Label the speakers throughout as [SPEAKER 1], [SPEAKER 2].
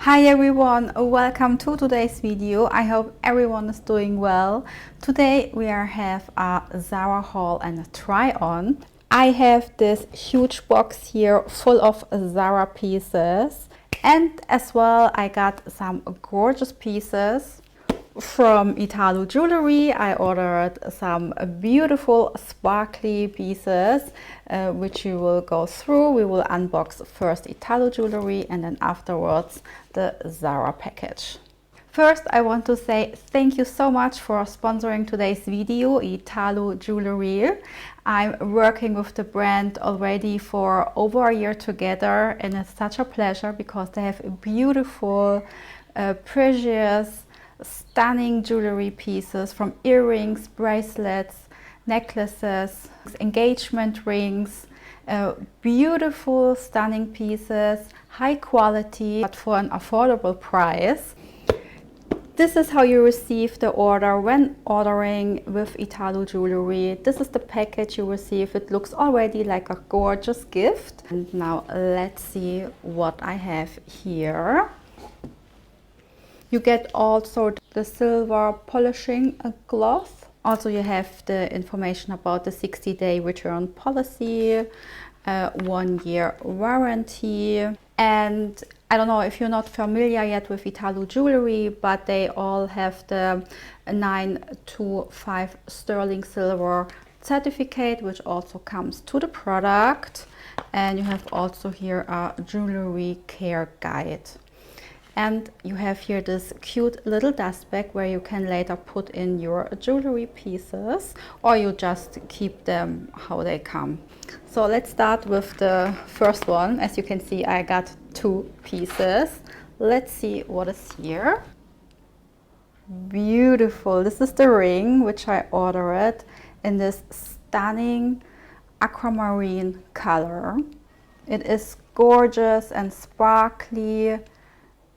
[SPEAKER 1] Hi everyone, welcome to today's video. I hope everyone is doing well. Today we have a Zara haul and a try on. I have this huge box here full of Zara pieces, and as well I got some gorgeous pieces from Italo Jewelry. I ordered some beautiful sparkly pieces which we will go through. We will unbox first Italo Jewelry and then afterwards the Zara package. First, I want to say thank you so much for sponsoring today's video, Italo Jewelry. I'm working with the brand already for over a year together, and it's such a pleasure because they have beautiful, precious, stunning jewelry pieces, from earrings, bracelets, necklaces, engagement rings, beautiful, stunning pieces, high quality, but for an affordable price. This is how you receive the order when ordering with Italo Jewelry. This is the package you receive. It looks already like a gorgeous gift. And now let's see what I have here. You get also the silver polishing cloth. Also you have the information about the 60-day return policy, 1-year warranty. And I don't know if you're not familiar yet with Italo Jewelry, but they all have the 925 sterling silver certificate, which also comes to the product. And you have also here a jewelry care guide. And you have here this cute little dust bag where you can later put in your jewelry pieces, or you just keep them how they come. So let's start with the first one. As you can see, I got 2 pieces. Let's see what is here. Beautiful. This is the ring which I ordered in this stunning aquamarine color. It is gorgeous and sparkly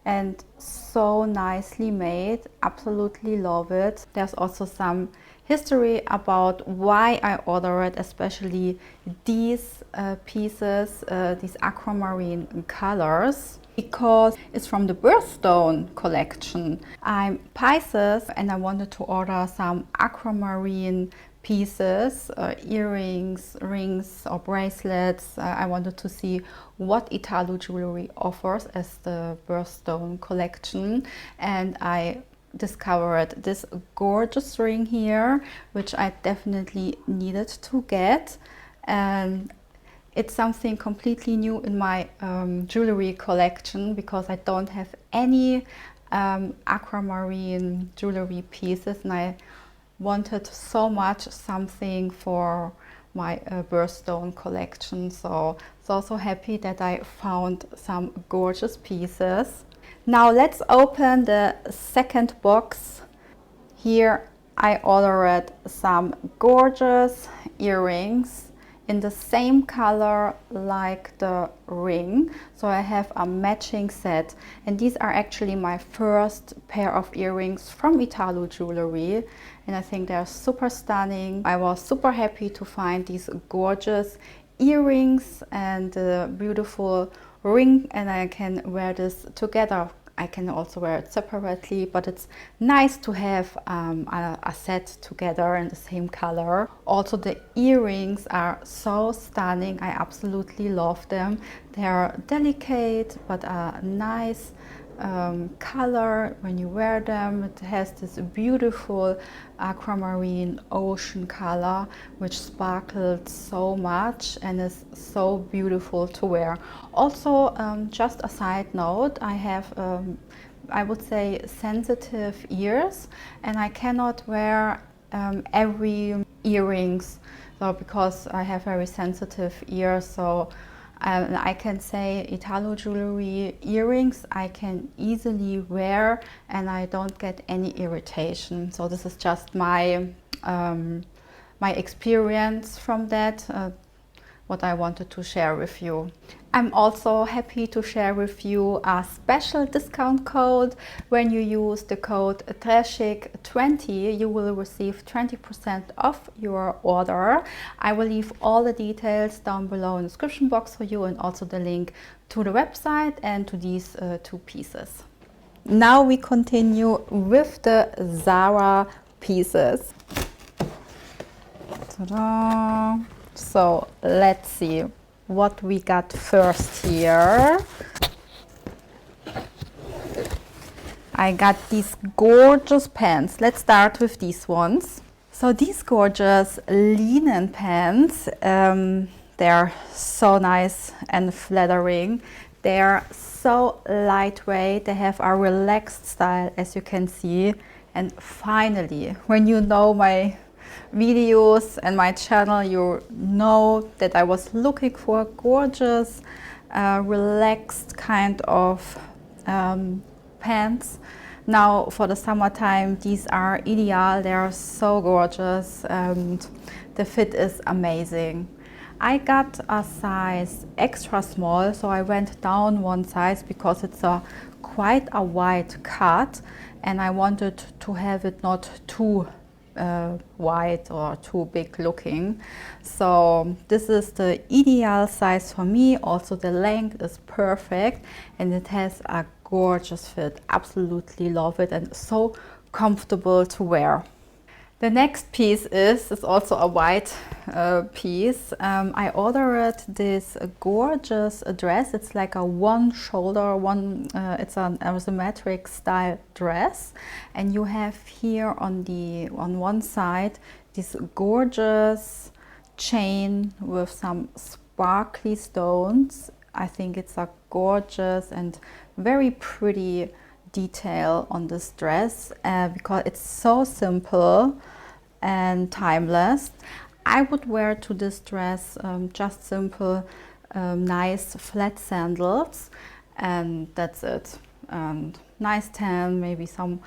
[SPEAKER 1] and so nicely made. Absolutely love it. There's also some history about why I ordered especially these pieces, these aquamarine colors, because it's from the birthstone collection. I'm Pisces and I wanted to order some aquamarine pieces, earrings, rings or bracelets. I wanted to see what Italo Jewelry offers as the birthstone collection, and I discovered this gorgeous ring here, which I definitely needed to get. And it's something completely new in my jewelry collection, because I don't have any aquamarine jewelry pieces, and I wanted so much something for my birthstone collection. So happy that I found some gorgeous pieces. Now let's open the second box. Here I ordered some gorgeous earrings in the same color like the ring. So I have a matching set, and these are actually my first pair of earrings from Italo Jewelry, and I think they're super stunning. I was super happy to find these gorgeous earrings and the beautiful ring, and I can wear this together. I can also wear it separately, but it's nice to have a set together in the same color. Also, the earrings are so stunning. I absolutely love them. They are delicate, but a nice color when you wear them. It has this beautiful aquamarine ocean color which sparkles so much and is so beautiful to wear. Also, just a side note, I have I would say sensitive ears, and I cannot wear every earrings, so because I have very sensitive ears. So I can say Italo Jewelry earrings I can easily wear and I don't get any irritation. So this is just my my experience from that. what I wanted to share with you. I'm also happy to share with you a special discount code. When you use the code TRASHIC20, you will receive 20% off your order. I will leave all the details down below in the description box for you, and also the link to the website and to these two pieces. Now we continue with the Zara pieces. Ta-da! So let's see what we got first here. I got these gorgeous pants. Let's start with these ones. So these gorgeous linen pants, they're so nice and flattering. They're so lightweight. They have a relaxed style, as you can see. And finally, when you know my videos and my channel, you know that I was looking for gorgeous, relaxed kind of pants. Now for the summertime, these are ideal. They are so gorgeous and the fit is amazing. I got a size extra small, so I went down one size because it's quite a wide cut, and I wanted to have it not too wide or too big looking. So this is the ideal size for me. Also the length is perfect and it has a gorgeous fit. Absolutely love it and so comfortable to wear. The next piece is also a white piece. I ordered this gorgeous dress. It's like a one shoulder, it's an asymmetric style dress. And you have here on one side this gorgeous chain with some sparkly stones. I think it's a gorgeous and very pretty detail on this dress because it's so simple and timeless. I would wear to this dress just simple nice flat sandals, and that's it. And nice tan, maybe some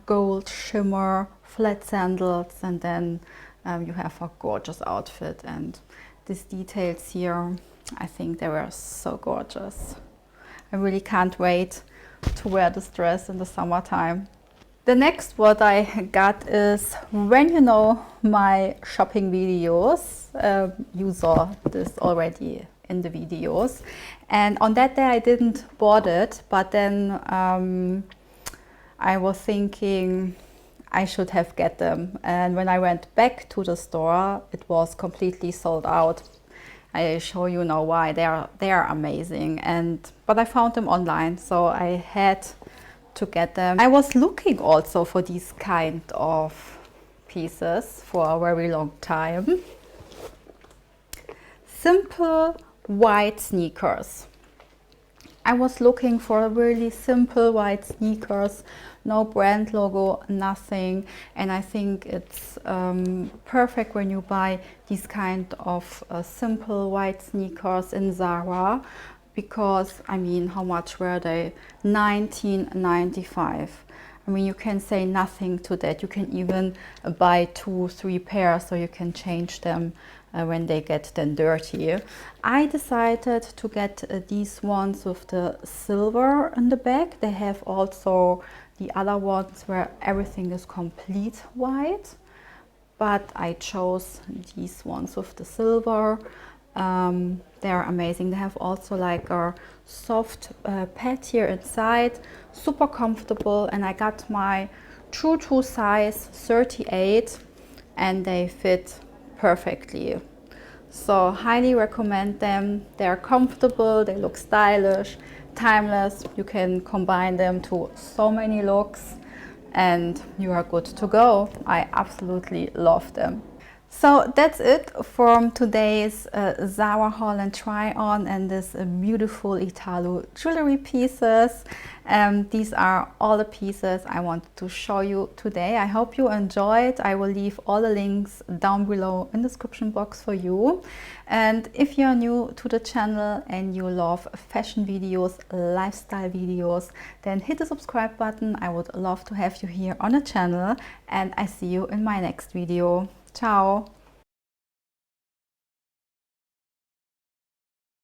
[SPEAKER 1] gold shimmer flat sandals, and then you have a gorgeous outfit. And these details here, I think they were so gorgeous. I really can't wait to wear this dress in the summertime. The next what I got is, when you know my shopping videos, you saw this already in the videos, and on that day I didn't bought it, but then I was thinking I should have get them, and when I went back to the store it was completely sold out. I show you now why. They are amazing, but I found them online, so I had to get them. I was looking also for these kind of pieces for a very long time. Simple white sneakers. I was looking for really simple white sneakers, no brand logo, nothing, and I think it's perfect when you buy these kind of simple white sneakers in Zara, because I mean, how much were they? $19.95. I mean, you can say nothing to that. You can even buy 2-3 pairs so you can change them when they get then dirty. I decided to get these ones with the silver in the back. They have also the other ones where everything is complete white, but I chose these ones with the silver. They're amazing. They have also like a soft pad here inside, super comfortable, and I got my true to size 38 and they fit perfectly. So highly recommend them. They're comfortable, they look stylish, timeless. You can combine them to so many looks and you are good to go. I absolutely love them. So that's it from today's Zara haul and try on, and this beautiful Italo jewelry pieces. These are all the pieces I wanted to show you today. I hope you enjoyed. I will leave all the links down below in the description box for you. And if you're new to the channel and you love fashion videos, lifestyle videos, then hit the subscribe button. I would love to have you here on the channel, and I see you in my next video. Ciao!